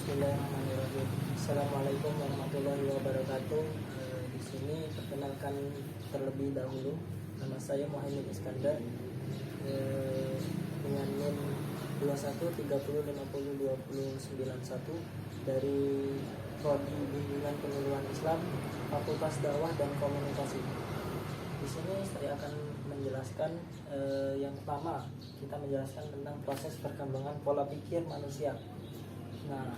Bismillahirrahmanirrahim. Assalamualaikum warahmatullahi wabarakatuh. Di sini perkenalkan terlebih dahulu, nama saya Muhammad Iskandar dengan NIM 2130502091 dari Prodi Bimbingan Penyuluhan Islam, Fakultas Dakwah dan Komunikasi. Di sini saya akan menjelaskan yang pertama, kita menjelaskan tentang proses perkembangan pola pikir manusia. Nah,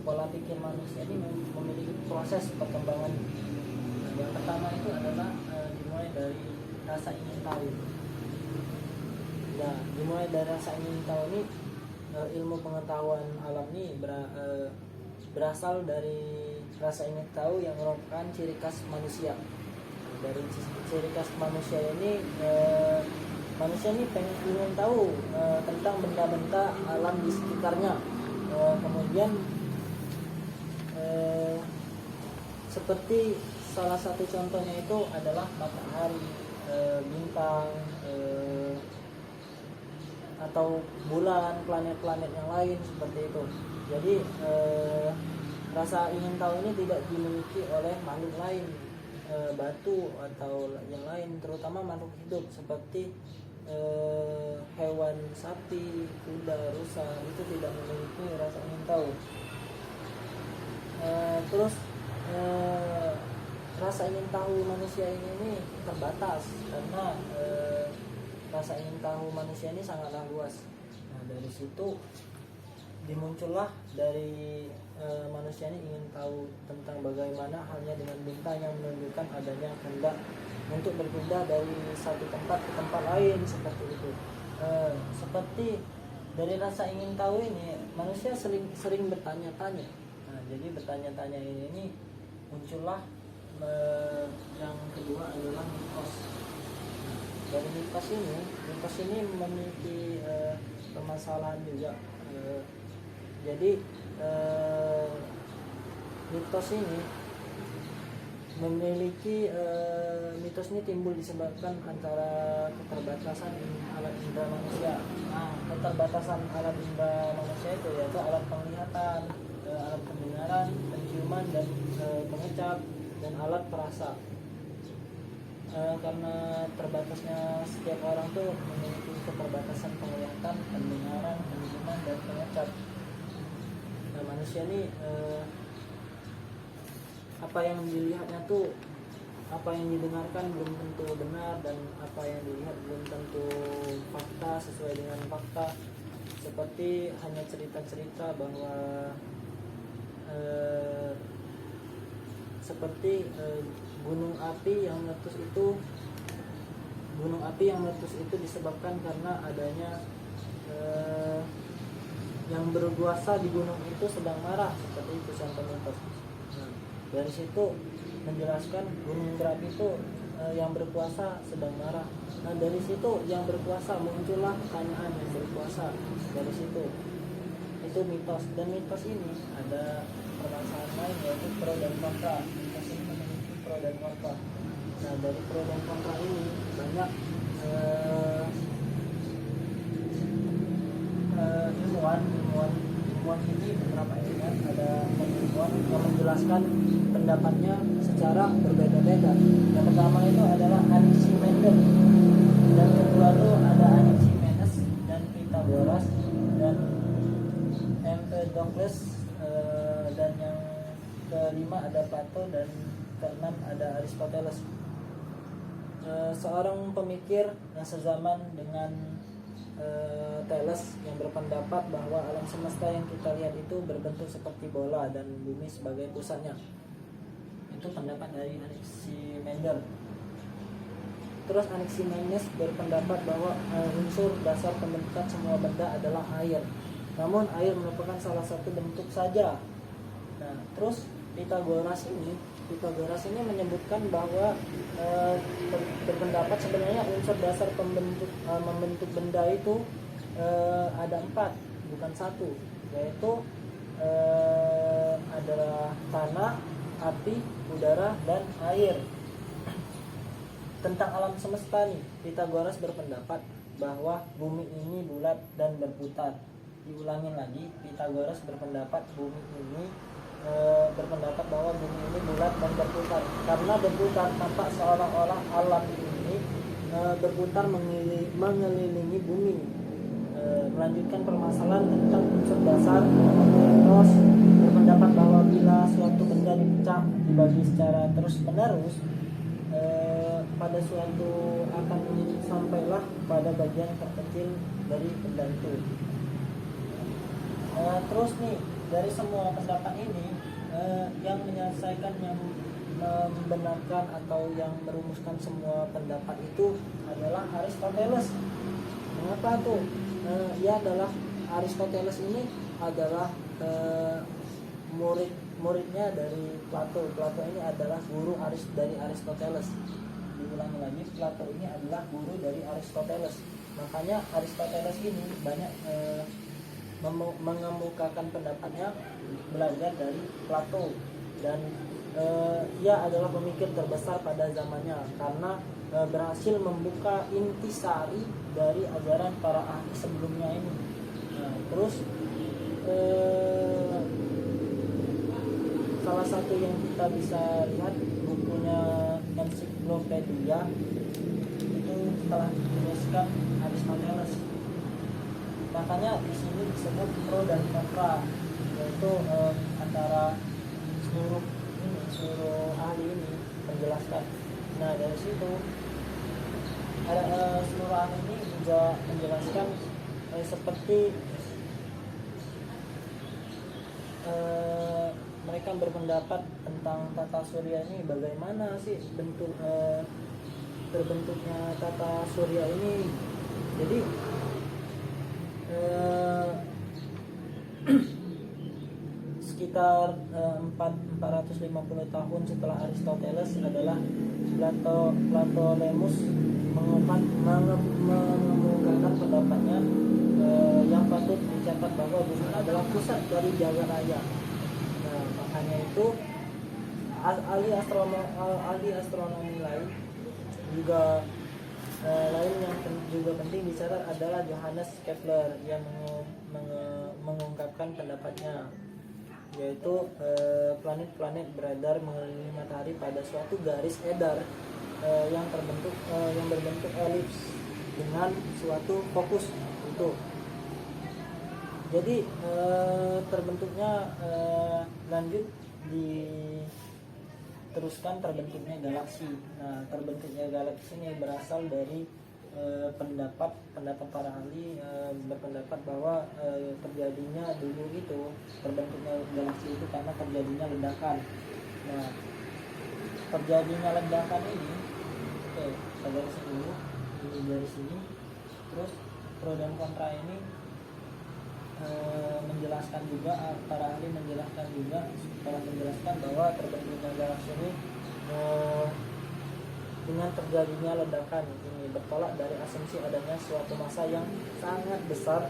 pola pikir manusia ini memiliki proses perkembangan. Nah, yang pertama itu adalah dimulai dari rasa ingin tahu. Nah, dimulai dari rasa ingin tahu ini, ilmu pengetahuan alam ini berasal dari rasa ingin tahu yang merupakan ciri khas manusia. Dari ciri khas manusia ini, manusia ini ingin tahu tentang benda-benda alam di sekitarnya. Kemudian seperti salah satu contohnya itu adalah matahari, bintang, atau bulan, planet-planet yang lain seperti itu. Jadi rasa ingin tahu ini tidak dimiliki oleh makhluk lain, batu atau yang lain, terutama makhluk hidup seperti hewan, sapi, kuda, rusa itu tidak memiliki rasa ingin tahu. Terus rasa ingin tahu manusia ini terbatas karena rasa ingin tahu manusia ini sangatlah luas. Nah, dari situ dimuncullah dari manusia ini ingin tahu tentang bagaimana halnya dengan bintang yang menunjukkan adanya kehendak untuk berpindah dari satu tempat ke tempat lain seperti itu. Seperti dari rasa ingin tahu ini, manusia sering bertanya-tanya. Nah, jadi bertanya-tanya ini muncullah yang kedua adalah mitos. Nah, dari mitos ini memiliki permasalahan juga. Jadi mitos ini memiliki mitos ini timbul disebabkan antara keterbatasan alat indera manusia. Nah, keterbatasan alat indera manusia itu yaitu alat penglihatan, alat pendengaran, penciuman dan pengecap, dan alat perasa. Karena terbatasnya setiap orang tuh memiliki keterbatasan penglihatan, pendengaran, penciuman dan pengecap. Nah, manusia ini apa yang dilihatnya tuh, apa yang didengarkan belum tentu benar, dan apa yang dilihat belum tentu fakta, sesuai dengan fakta. Seperti hanya cerita-cerita bahwa seperti gunung api yang meletus itu disebabkan karena adanya yang berkuasa di gunung itu sedang marah, seperti itu contoh mitos. Dari situ menjelaskan gunung berapi itu yang berkuasa sedang marah. Nah, dari situ yang berkuasa muncullah pertanyaan yang berkuasa. Dari situ itu mitos, dan mitos ini ada permasalahan lain yaitu pro dan kontra. Mitos ini memiliki pro dan kontra. Nah, dari pro dan kontra ini banyak ilmuwan ini, beberapa ilmuwan, ada ilmuwan yang menjelaskan pendapatnya secara berbeda-beda. Yang pertama itu adalah Anaximenes, dan kedua itu ada Anaximenes dan Pythagoras dan Empedocles, dan yang kelima ada Plato, dan keenam ada Aristoteles. Seorang pemikir yang sezaman dengan Thales yang berpendapat bahwa alam semesta yang kita lihat itu berbentuk seperti bola dan bumi sebagai pusatnya. Itu pendapat dari Anaximenes. Terus Anaximenes berpendapat bahwa unsur dasar pembentukan semua benda adalah air. Namun air merupakan salah satu bentuk saja. Nah, terus Pythagoras ini menyebutkan bahwa berpendapat sebenarnya unsur dasar membentuk benda itu ada 4, bukan 1, yaitu adalah tanah, api, udara, dan air. Tentang alam semesta nih, Pythagoras berpendapat bahwa bumi ini bulat dan berputar. diulangin lagi, Pythagoras berpendapat berpendapat bahwa bumi ini bulat dan berputar. Karena berputar, tampak seolah-olah alam ini berputar mengelilingi bumi. Melanjutkan permasalahan tentang unsur dasar, terus berpendapat bahwa bila suatu benda dipecah dibagi secara terus-menerus, pada suatu akan sampailah pada bagian terkecil dari benda itu. Terus nih, dari semua pendapat ini, yang menyelesaikan, yang membenarkan atau yang merumuskan semua pendapat itu adalah Aristoteles. Mengapa tuh? Ia adalah Aristoteles ini adalah muridnya dari Plato. Plato ini adalah guru dari Aristoteles. Diulangi lagi, Plato ini adalah guru dari Aristoteles. Makanya Aristoteles ini banyak mengemukakan pendapatnya belajar dari Plato, dan ia adalah pemikir terbesar pada zamannya karena berhasil membuka intisari dari ajaran para ahli sebelumnya ini. Terus salah satu yang kita bisa lihat bukunya Ensiklopedia itu telah dituliskan Aristoteles. Makanya di sini disebut pro dan kontra, yaitu antara seluruh ahli ini menjelaskan. Nah, dari situ ada seluruh ahli ini juga menjelaskan seperti mereka berpendapat tentang tata surya ini, bagaimana sih terbentuknya tata surya ini. Jadi sekitar 450 tahun setelah Aristoteles adalah Ptolemus mengemukakan pendapatnya yang patut dicatat bahwa bumi adalah pusat dari jagat raya. Nah, makanya itu ahli astronomi lain juga lain yang juga penting dicatat adalah Johannes Kepler yang mengungkapkan pendapatnya, yaitu planet-planet beredar mengelilingi matahari pada suatu garis edar yang berbentuk elips dengan suatu fokus itu. Jadi terbentuknya lanjut diteruskan terbentuknya galaksi. Nah, terbentuknya galaksi ini berasal dari pendapat para ahli berpendapat bahwa terjadinya dulu itu terbentuknya galaksi itu karena terjadinya ledakan. Nah, terjadinya ledakan ini, saya garis dulu ini dari sini. Terus pro dan kontra ini menjelaskan juga, para ahli menjelaskan juga, telah menjelaskan bahwa terbentuknya galaksi ini dengan terjadinya ledakan ini bertolak dari asumsi adanya suatu massa yang sangat besar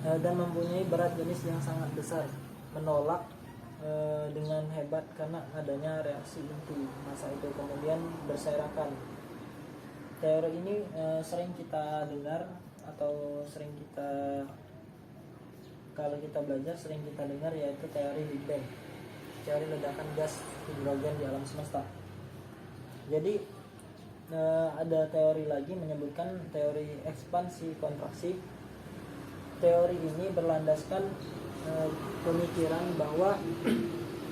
dan mempunyai berat jenis yang sangat besar, menolak dengan hebat karena adanya reaksi inti massa itu kemudian berserakan. Teori ini sering kita dengar atau sering kita, kalau kita belajar sering kita dengar, yaitu teori Big Bang, teori ledakan gas hidrogen di alam semesta. Jadi ada teori lagi menyebutkan teori ekspansi kontraksi. Teori ini berlandaskan pemikiran bahwa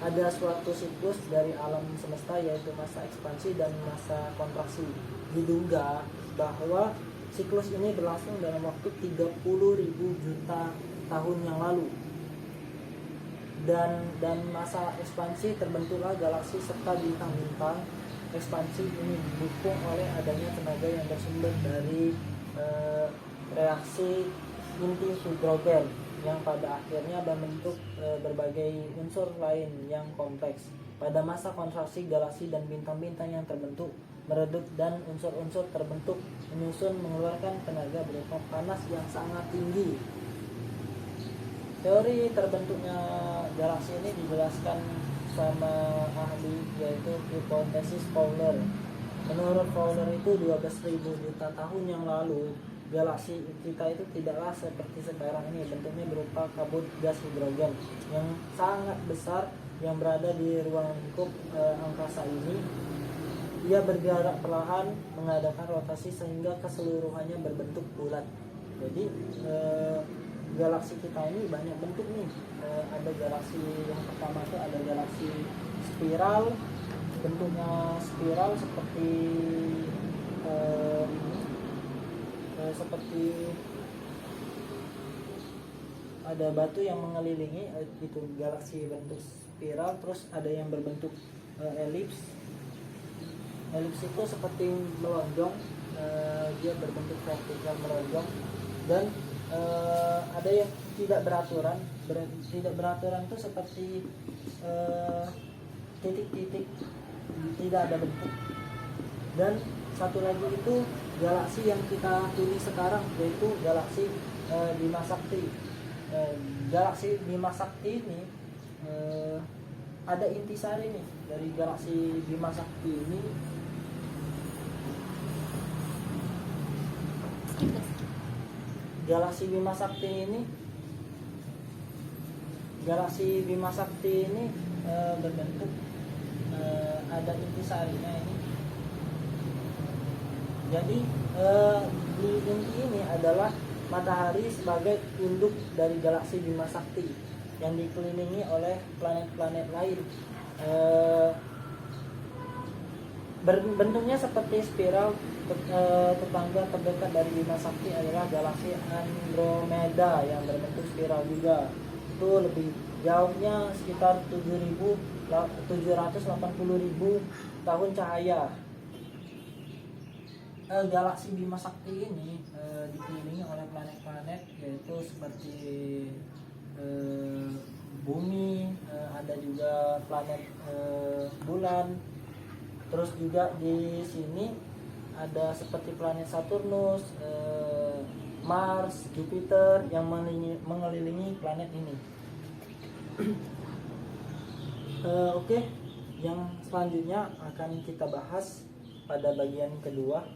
ada suatu siklus dari alam semesta, yaitu masa ekspansi dan masa kontraksi. Diduga bahwa siklus ini berlangsung dalam waktu 30.000 juta tahun yang lalu. Dan masa ekspansi terbentuklah galaksi serta bintang-bintang. Ekspansi ini didukung oleh adanya tenaga yang bersumber dari reaksi inti hidrogen yang pada akhirnya membentuk berbagai unsur lain yang kompleks. Pada masa kontraksi, galaksi dan bintang-bintang yang terbentuk meredup dan unsur-unsur terbentuk menyusun mengeluarkan tenaga berupa panas yang sangat tinggi. Teori terbentuknya galaksi ini dijelaskan sama ahli, yaitu hipotesis Fowler. Menurut Fowler itu 12.000 juta tahun yang lalu galaksi kita itu tidaklah seperti sekarang ini, bentuknya berupa kabut gas hidrogen yang sangat besar yang berada di ruang lingkup angkasa ini. Ia bergerak perlahan mengadakan rotasi sehingga keseluruhannya berbentuk bulat. Jadi galaksi kita ini banyak bentuk nih. Ada galaksi yang pertama itu ada galaksi spiral, bentuknya spiral seperti seperti ada batu yang mengelilingi, itu galaksi bentuk spiral. Terus ada yang berbentuk elips. Elips itu seperti melonjong, dia berbentuk vertikal melonjong. Dan ada yang tidak beraturan. Tidak beraturan itu seperti titik-titik, tidak ada bentuk. Dan satu lagi itu galaksi yang kita pilih sekarang, yaitu galaksi Bima Sakti. Galaksi Bima Sakti ini ada intisari nih dari galaksi Bima Sakti ini. Galaksi Bima Sakti ini berbentuk ada intisarinya ini. Jadi di inti ini adalah matahari sebagai induk dari galaksi Bima Sakti yang dikelilingi oleh planet-planet lain. Bentuknya seperti spiral. Tetangga terdekat dari Bima Sakti adalah galaksi Andromeda yang berbentuk spiral juga. Itu lebih jauhnya sekitar 780.000 tahun cahaya. Galaksi Bima Sakti ini dikelilingi oleh planet-planet, yaitu seperti Bumi, ada juga planet bulan. Terus juga di sini ada seperti planet Saturnus, Mars, Jupiter yang mengelilingi planet ini. Oke, yang selanjutnya akan kita bahas pada bagian kedua.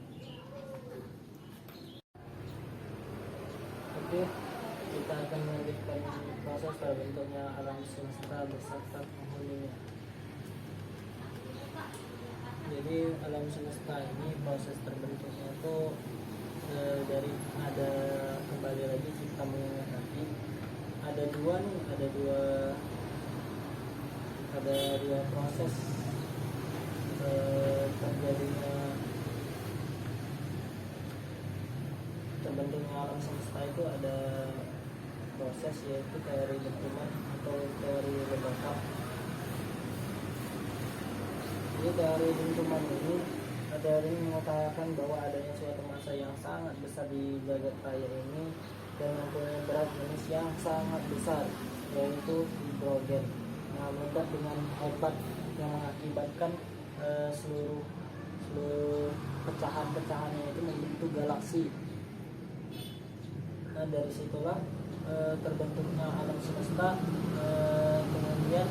Oke, kita akan melanjutkan proses terbentuknya alam semesta beserta penghuninya. Jadi alam semesta ini proses terbentuknya itu dari ada, kembali lagi kita mengingat lagi, ada dua proses terjadinya terbentuknya alam semesta itu. Ada proses yaitu teori dentuman atau teori ledakan. Jadi teori dentuman ini mengatakan bahwa adanya suatu massa yang sangat besar di jagat raya ini dan mempunyai berat jenis yang sangat besar, yaitu hidrogen. Nah, meledak dengan hebat yang mengakibatkan seluruh pecahan-pecahannya itu membentuk galaksi. Nah, dari situlah terbentuknya alam semesta. Kemudian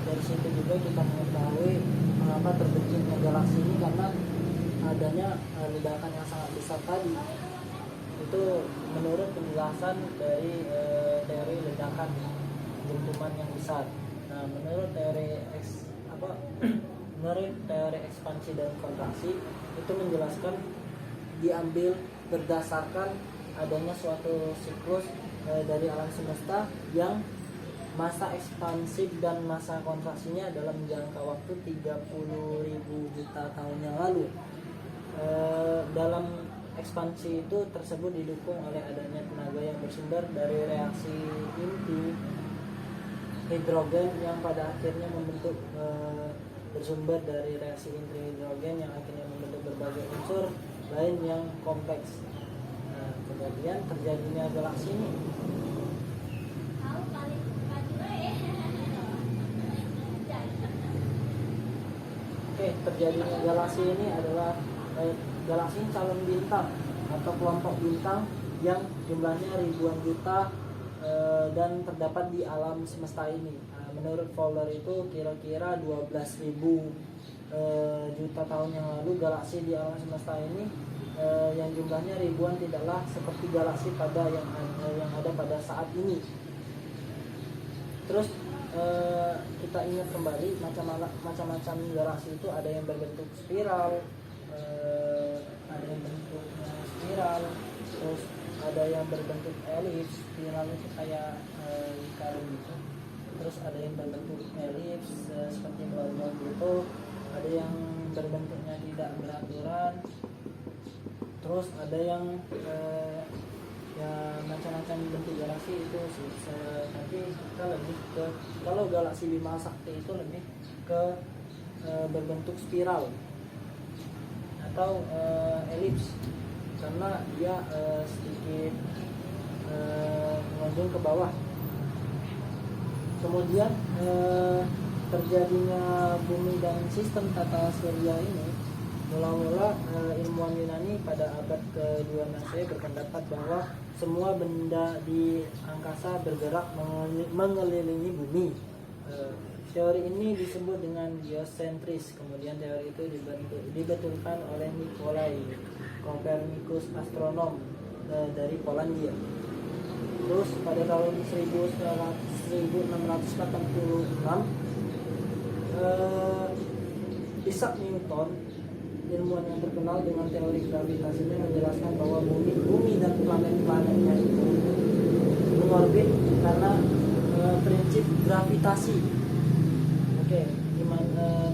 dari situ juga kita mengetahui mengapa terbentuknya galaksi ini, karena adanya ledakan yang sangat besar tadi. Itu menurut penjelasan dari teori ledakan dentuman yang besar. Nah, menurut teori ekspansi dan kontraksi itu menjelaskan diambil berdasarkan adanya suatu siklus dari alam semesta yang masa ekspansif dan masa kontraksinya dalam jangka waktu 30.000 juta tahun yang lalu. Dalam ekspansi itu tersebut didukung oleh adanya tenaga yang bersumber dari reaksi inti hidrogen yang pada akhirnya membentuk bersumber dari reaksi inti hidrogen yang akhirnya membentuk berbagai unsur lain yang kompleks. Kemudian terjadinya galaksi ini. Terjadinya galaksi ini adalah galaksi calon bintang atau kelompok bintang yang jumlahnya ribuan juta dan terdapat di alam semesta ini. Menurut Fowler itu kira-kira 12.000 juta tahun yang lalu galaksi di alam semesta ini yang jumlahnya ribuan tidaklah seperti galaksi pada yang ada pada saat ini. Terus kita ingat kembali macam-macam galaksi itu ada yang berbentuk spiral, ada yang bentuknya spiral, terus ada yang berbentuk elips. Spiral itu kayak lingkaran gitu. Terus ada yang berbentuk elips seperti melon gitu. Ada yang berbentuknya tidak beraturan. Terus ada yang ya macam-macam bentuk galaksi itu sih. Nanti kita lebih ke, kalau galaksi Bima Sakti itu lebih ke berbentuk spiral atau elips, karena dia sedikit menonjol ke bawah. Kemudian terjadinya bumi dan sistem tata surya ini mula-mula ilmuwan Yunani pada abad ke-2 Masehi berpendapat bahwa semua benda di angkasa bergerak mengelilingi bumi. Teori ini disebut dengan geosentris. Kemudian teori itu dibetulkan oleh Nikolai Kopernikus, astronom dari Polandia. Terus pada tahun 1686 Isaac Newton, ilmuwan yang terkenal dengan teori gravitasinya, menjelaskan bahwa bumi dan planet-planetnya itu mengorbit karena prinsip gravitasi. Oke,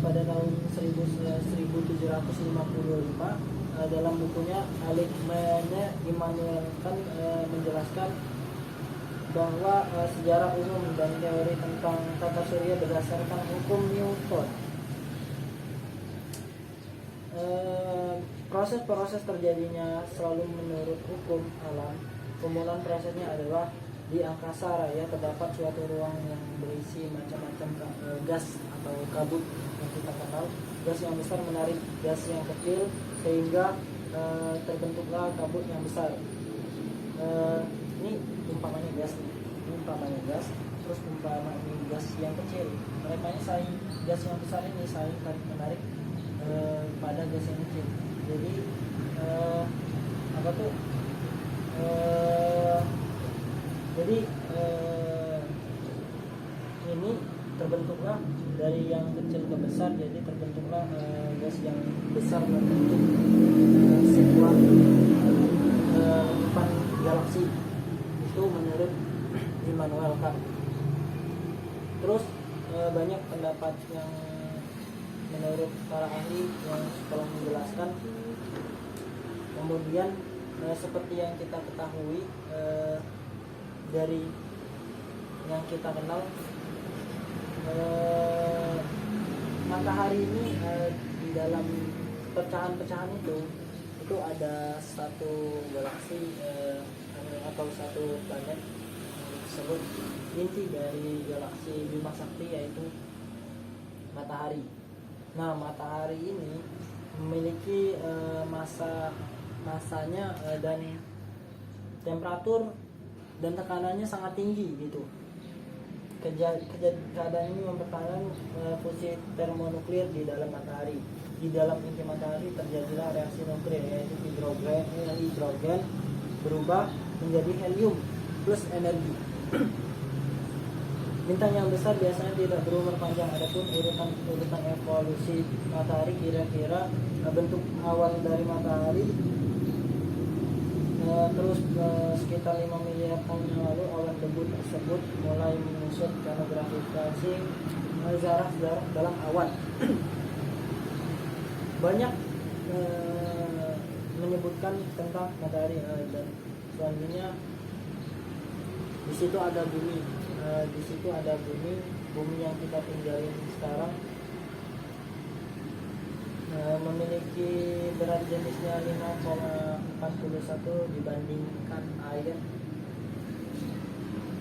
pada tahun 1755 dalam bukunya Alexander Immanuel Kant menjelaskan bahwa sejarah umum dan teori tentang tata surya berdasarkan hukum Newton. Proses-proses terjadinya selalu menurut hukum alam. Pemulaan prosesnya adalah di angkasa raya terdapat suatu ruang yang berisi macam-macam gas atau kabut yang kita kenal. Gas yang besar menarik gas yang kecil sehingga terbentuklah kabut yang besar. Ini umpamanya gas, terus umpamanya gas yang kecil. Mereka ini saling, gas yang besar ini saling tarik menarik pada gas yang kecil. Jadi ini terbentuklah dari yang kecil ke besar, jadi terbentuklah gas yang besar membentuk sebuah lingkaran galaksi. Itu menurut Immanuel Kant. Terus banyak pendapat yang menurut para ahli yang telah menjelaskan. Kemudian seperti yang kita ketahui dari yang kita kenal, matahari ini di dalam pecahan-pecahan itu ada satu galaksi atau satu planet disebut inti dari galaksi Bima Sakti, yaitu matahari. Nah, matahari ini memiliki masanya dan temperatur dan tekanannya sangat tinggi gitu. Keadaan ini mempertahankan fusi termonuklir di dalam matahari. Di dalam inti matahari terjadilah reaksi nuklir, yaitu hidrogen berubah menjadi helium plus energi. Bintang yang besar biasanya tidak berumur panjang. Adapun urutan evolusi matahari, kira-kira bentuk awal dari matahari terus sekitar 5 miliar tahun yang lalu awan debu tersebut mulai menyusut karena gravitasi zarah-zarah dalam awan. Banyak menyebutkan tentang matahari dan selanjutnya di situ ada bumi. Di situ ada bumi yang kita tinggalin sekarang, memiliki berat jenisnya 5,41 dibandingkan air.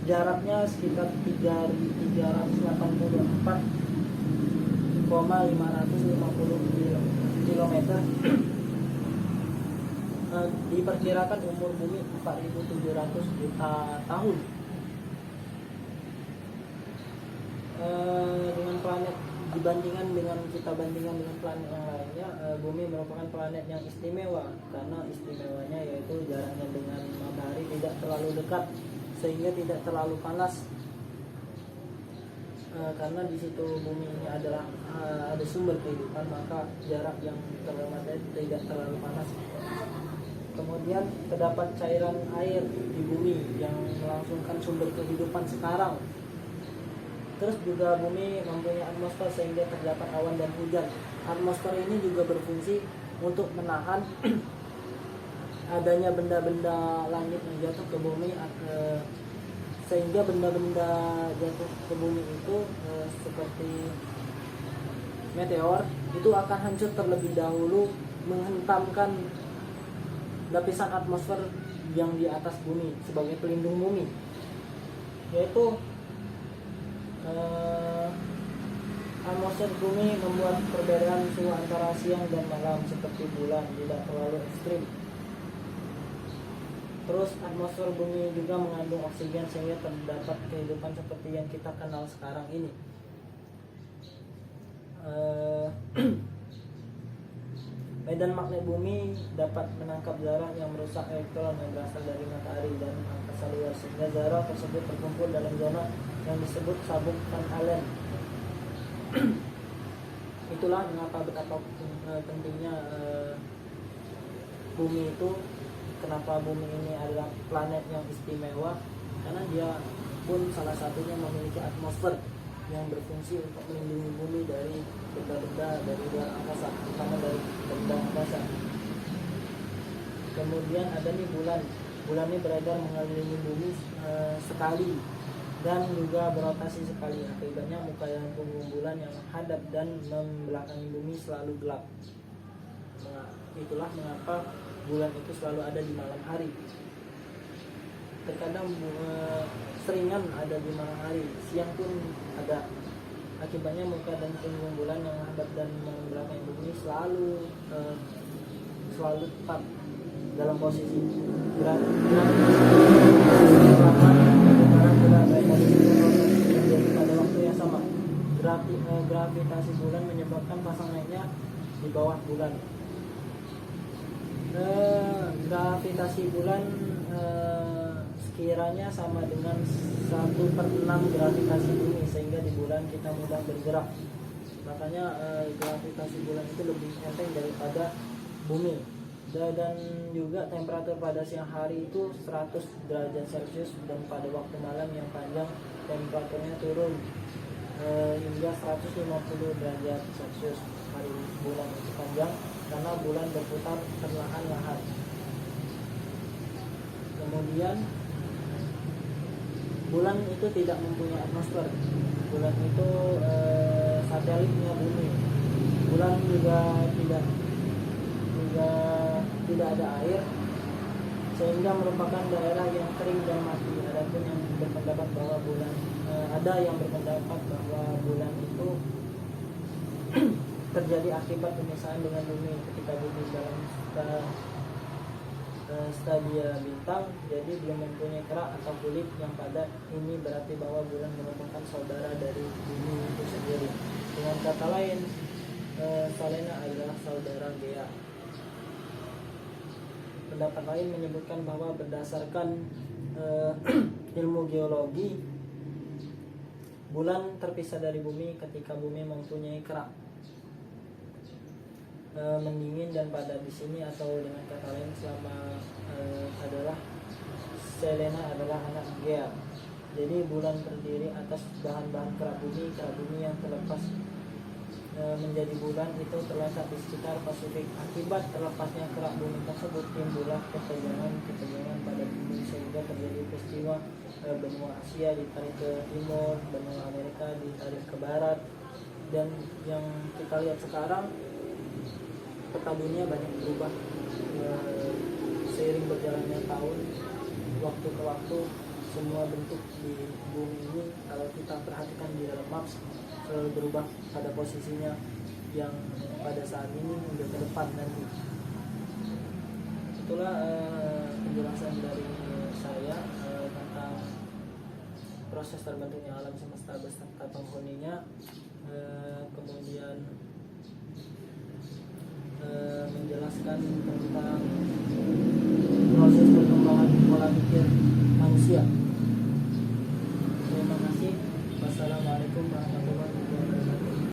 Jaraknya sekitar 384,550 km. Diperkirakan umur bumi 4.700 juta tahun. Dengan planet kita bandingkan dengan planet yang lainnya, bumi merupakan planet yang istimewa karena istimewanya yaitu jaraknya dengan matahari tidak terlalu dekat sehingga tidak terlalu panas. Karena di situ bumi ini adalah ada sumber kehidupan, maka jarak yang terlalu matahari tidak terlalu panas. Kemudian terdapat cairan air di bumi yang melangsungkan sumber kehidupan sekarang. Terus juga bumi mempunyai atmosfer sehingga terdapat awan dan hujan. Atmosfer ini juga berfungsi untuk menahan adanya benda-benda langit yang jatuh ke bumi, sehingga benda-benda jatuh ke bumi itu seperti meteor itu akan hancur terlebih dahulu, menghentamkan lapisan atmosfer yang di atas bumi sebagai pelindung bumi, yaitu atmosfer bumi membuat perbedaan suhu antara siang dan malam seperti bulan tidak terlalu ekstrim. Terus atmosfer bumi juga mengandung oksigen sehingga terdapat kehidupan seperti yang kita kenal sekarang ini. Medan magnet bumi dapat menangkap zarah yang merusak elektron yang berasal dari matahari dan angkasa luar, sehingga zarah tersebut terkumpul dalam zona yang disebut sabuk Van Allen. Itulah mengapa betapa pentingnya bumi itu. Kenapa bumi ini adalah planet yang istimewa, karena dia pun salah satunya memiliki atmosfer yang berfungsi untuk melindungi bumi dari benda-benda dari luar angkasa, terutama dari benda angkasa. Kemudian ada nih bulan. Bulan ini beredar mengelilingi bumi sekali dan juga berotasi sekali. Akibatnya muka yang punggung bulan yang menghadap dan membelakangi bumi selalu gelap. Itulah mengapa bulan itu selalu ada di malam hari. Terkadang seringan ada di malam hari, siang pun ada. Akibatnya muka dan punggung bulan yang menghadap dan membelakangi bumi selalu tetap dalam posisi pada waktu yang sama. Gravitasi bulan menyebabkan pasang naiknya di bawah bulan. Gravitasi bulan sekiranya sama dengan 1/6 gravitasi bumi, sehingga di bulan kita mudah bergerak. Makanya gravitasi bulan itu lebih enteng daripada bumi. Dan juga temperatur pada siang hari itu 100 derajat Celcius, dan pada waktu malam yang panjang temperaturnya turun hingga 150 derajat Celcius. Hari bulan itu panjang karena bulan berputar perlahan-lahan. Kemudian bulan itu tidak mempunyai atmosfer. Bulan itu satelitnya bumi. Bulan juga tidak ada air, sehingga merupakan daerah yang kering dan mati. Adapun yang berpendapat bahwa bulan bulan itu terjadi akibat pemisahan dengan bumi ketika bumi dalam stadia bintang, jadi belum mempunyai kerak atau kulit yang padat. Ini berarti bahwa bulan merupakan saudara dari bumi itu sendiri. Dengan kata lain, Salena adalah saudara Gea. Pendapat lain menyebutkan bahwa berdasarkan ilmu geologi, bulan terpisah dari bumi ketika bumi mempunyai kerak mendingin dan padat di sini, atau dengan kata lain adalah Selena adalah anak Gea. Jadi bulan terdiri atas bahan-bahan kerak bumi yang terlepas menjadi bulan itu terletak di sekitar Pasifik. Akibat terlepasnya kerak bumi tersebut timbullah ketegangan pada bumi, sehingga terjadi peristiwa benua Asia ditarik ke timur, benua Amerika ditarik ke barat, dan yang kita lihat sekarang peta dunia banyak berubah seiring berjalannya tahun, waktu ke waktu. Semua bentuk di bumi ini kalau kita perhatikan di dalam maps selalu berubah pada posisinya yang pada saat ini hingga ke depan nanti. Itulah penjelasan dari saya tentang proses terbentuknya alam semesta beserta penghuninya, kemudian menjelaskan tentang proses perkembangan pola pikir manusia. Terima kasih. Wassalamualaikum warahmatullahi wabarakatuh.